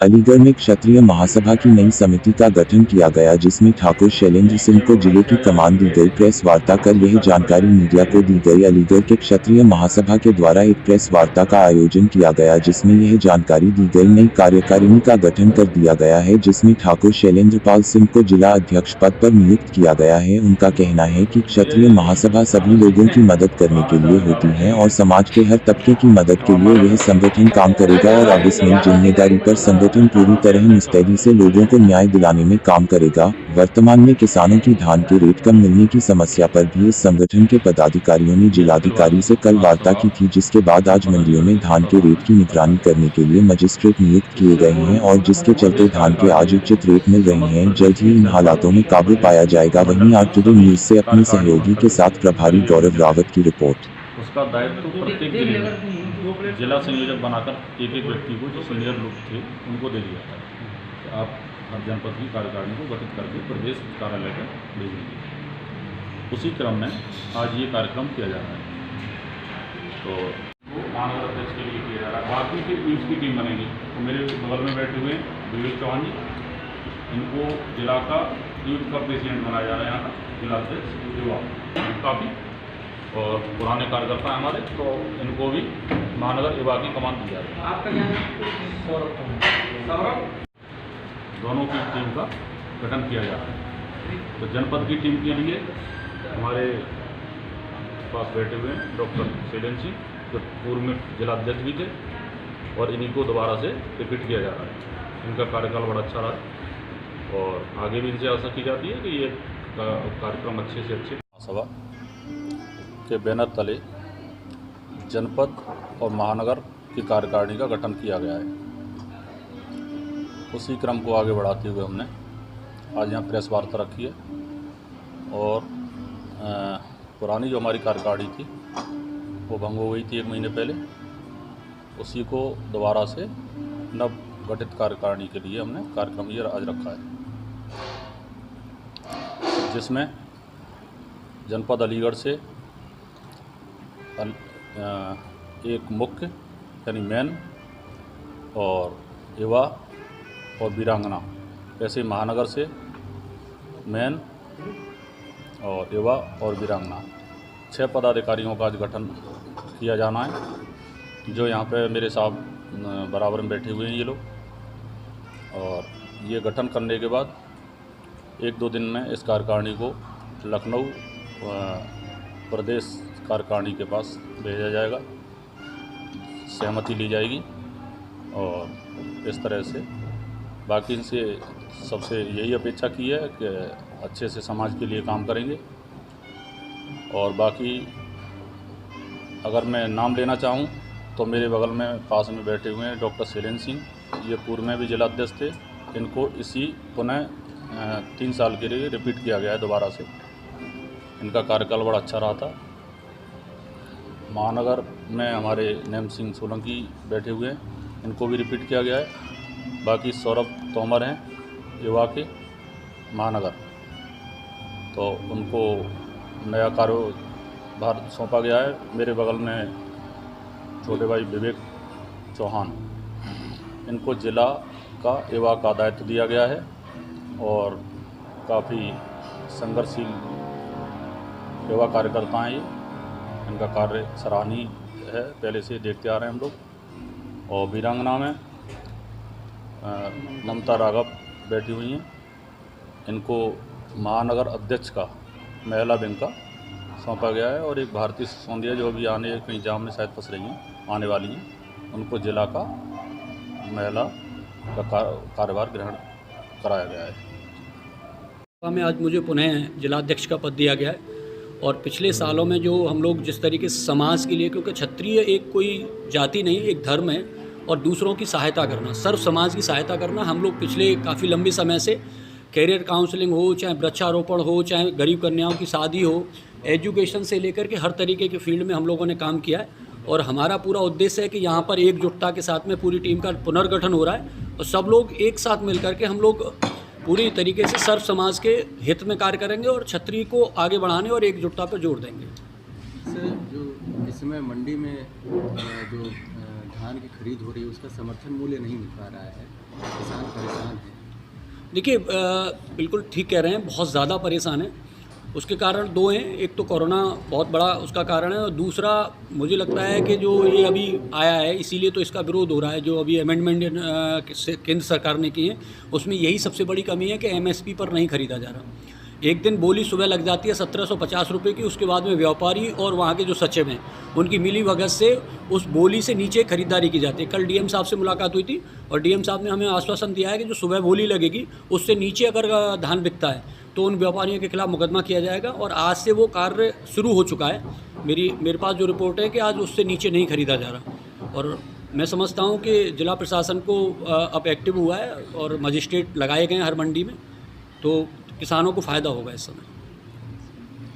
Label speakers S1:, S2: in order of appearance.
S1: अलीगढ़ में क्षत्रिय महासभा की नई समिति का गठन किया गया, जिसमें ठाकुर शैलेंद्र सिंह को जिले की कमान दी गई। प्रेस वार्ता कर यह जानकारी मीडिया को दी गई। अलीगढ़ के क्षत्रिय महासभा के द्वारा एक प्रेस वार्ता का आयोजन किया गया, जिसमें यह जानकारी दी गई। नई कार्यकारिणी का गठन कर दिया गया है, जिसमें ठाकुर शैलेंद्र पाल सिंह को जिला अध्यक्ष पद पर नियुक्त किया गया है। उनका कहना है कि क्षत्रिय महासभा सभी लोगों की मदद करने के लिए होती है और समाज के हर तबके की मदद के लिए यह संगठन काम करेगा और अब इस नई जिम्मेदारी पर संगठन पूरी तरह मुस्तैदी से लोगों को न्याय दिलाने में काम करेगा। वर्तमान में किसानों की धान के रेट कम मिलने की समस्या पर भी इस संगठन के पदाधिकारियों ने जिलाधिकारी से कल वार्ता की थी, जिसके बाद आज मंडियों में धान के रेट की निगरानी करने के लिए मजिस्ट्रेट नियुक्त किए गए हैं और जिसके चलते धान के आज उचित रेट मिल रहे हैं। जल्द ही इन हालातों में काबू पाया जाएगा। वहीं आज टुडे न्यूज से अपने सहयोगी के साथ प्रभारी गौरव रावत की रिपोर्ट।
S2: उसका दायित्व प्रत्येक जिले में जिला संयोजक बनाकर एक एक व्यक्ति को जो सीनियर लोग थे उनको दे दिया था कि आप हर जनपद की कार्यकारिणी को गठित करके प्रदेश कार्यालय पर भेजेंगे। उसी क्रम में आज ये कार्यक्रम किया जा रहा है। तो महानगर अध्यक्ष के लिए किया जा रहा है। बाकी की यूथ की टीम बनेगी। तो मेरे बगल में बैठे हुए विवेक चौहान जी, इनको जिला का यूथ का प्रेसिडेंट बनाया जा रहा है। यहाँ का जिला अध्यक्ष युवा काफ़ी और पुराने कार्यकर्ता हैं हमारे, तो इनको भी महानगर युवा की कमान दी जा रही है।
S3: आपका सौरभ
S2: दोनों की टीम का गठन किया जा रहा है। तो जनपद की टीम के लिए हमारे पास बैठे हुए हैं डॉक्टर शैलेंद्र सिंह, जो पूर्व में जिला अध्यक्ष भी थे और इन्हीं को दोबारा से रिपीट किया जा रहा है। इनका कार्यकाल बड़ा अच्छा रहा है और आगे भी इनसे आशा की जाती है कि ये कार्यक्रम अच्छे से अच्छे सभा के बैनर तले जनपद और महानगर की कार्यकारिणी का गठन किया गया है। उसी क्रम को आगे बढ़ाते हुए हमने आज यहाँ प्रेस वार्ता रखी है और पुरानी जो हमारी कार्यकारिणी थी वो भंग हो गई थी 1 महीने पहले। उसी को दोबारा से नव गठित कार्यकारिणी के लिए हमने कार्यक्रम ये आज रखा है, जिसमें जनपद अलीगढ़ से एक मुख्य यानी मैन और युवा और वीरांगना, ऐसे महानगर से मैन और युवा और वीरांगना 6 पदाधिकारियों का आज गठन किया जाना है, जो यहाँ पे मेरे साथ बराबर में बैठे हुए हैं ये लोग। और ये गठन करने के बाद 1-2 दिन में इस कार्यकारिणी को लखनऊ प्रदेश कार्यकारिणी के पास भेजा जाएगा, सहमति ली जाएगी और इस तरह से बाकी इनसे सबसे यही अपेक्षा की है कि अच्छे से समाज के लिए काम करेंगे। और बाकी अगर मैं नाम लेना चाहूँ तो मेरे बगल में पास में बैठे हुए हैं डॉक्टर शैलेंद्र सिंह, ये पूर्व में भी जिला अध्यक्ष थे। इनको इसी पुनः 3 साल के लिए रिपीट किया गया है दोबारा से। इनका कार्यकाल बड़ा अच्छा रहा था। महानगर में हमारे नेम सिंह सोलंकी बैठे हुए हैं, इनको भी रिपीट किया गया है। बाकी सौरभ तोमर हैं युवा के महानगर, तो उनको नया कार्यभार सौंपा गया है। मेरे बगल में छोटे भाई विवेक चौहान, इनको जिला का युवा का दायित्व दिया गया है और काफ़ी संघर्षशील युवा कार्यकर्ता हैं ये। इनका कार्य सराहनीय है, पहले से देखते आ रहे हैं हम लोग। और वीरांगना में ममता राघव बैठी हुई हैं, इनको महानगर अध्यक्ष का महिला विंग का सौंपा गया है। और एक भारती सोंदिया जो अभी आने कहीं जाम में शायद फंस रही हैं, आने वाली हैं, उनको जिला का महिला का कार्यभार ग्रहण कराया गया है।
S3: में आज मुझे पुनः जिलाध्यक्ष का पद दिया गया है और पिछले सालों में जो हम लोग जिस तरीके से समाज के लिए, क्योंकि क्षत्रिय एक कोई जाति नहीं, एक धर्म है और दूसरों की सहायता करना, सर्व समाज की सहायता करना, हम लोग पिछले काफ़ी लंबे समय से कैरियर काउंसलिंग हो, चाहे वृक्षारोपण हो, चाहे गरीब कन्याओं की शादी हो, एजुकेशन से लेकर के हर तरीके के फील्ड में हम लोगों ने काम किया है। और हमारा पूरा उद्देश्य है कि यहाँ पर एकजुटता के साथ में पूरी टीम का पुनर्गठन हो रहा है और सब लोग एक साथ मिल करके हम लोग पूरी तरीके से सर्व समाज के हित में कार्य करेंगे और क्षत्रिय को आगे बढ़ाने और एकजुटता पर जोर देंगे।
S4: सर, जो इस समय मंडी में जो धान की खरीद हो रही है उसका समर्थन मूल्य नहीं मिल पा रहा है, किसान परेशान हैं।
S3: देखिए बिल्कुल ठीक कह रहे हैं, बहुत ज़्यादा परेशान हैं। उसके कारण दो हैं, एक तो कोरोना बहुत बड़ा उसका कारण है, और दूसरा मुझे लगता है कि जो ये अभी आया है इसीलिए तो इसका विरोध हो रहा है। जो अभी अमेंडमेंट केंद्र सरकार ने की है उसमें यही सबसे बड़ी कमी है कि एमएसपी पर नहीं खरीदा जा रहा। एक दिन बोली सुबह लग जाती है 1750 रुपये की, उसके बाद में व्यापारी और वहाँ के जो सचिव हैं उनकी मिली भगत से उस बोली से नीचे खरीदारी की जाती है। कल डीएम साहब से मुलाकात हुई थी और डीएम साहब ने हमें आश्वासन दिया है कि जो सुबह बोली लगेगी उससे नीचे अगर धान बिकता है तो उन व्यापारियों के खिलाफ मुकदमा किया जाएगा, और आज से वो कार्य शुरू हो चुका है। मेरे पास जो रिपोर्ट है कि आज उससे नीचे नहीं खरीदा जा रहा, और मैं समझता हूँ कि जिला प्रशासन को अब एक्टिव हुआ है और मजिस्ट्रेट लगाए गए हैं हर मंडी में, तो किसानों को फ़ायदा होगा इस समय।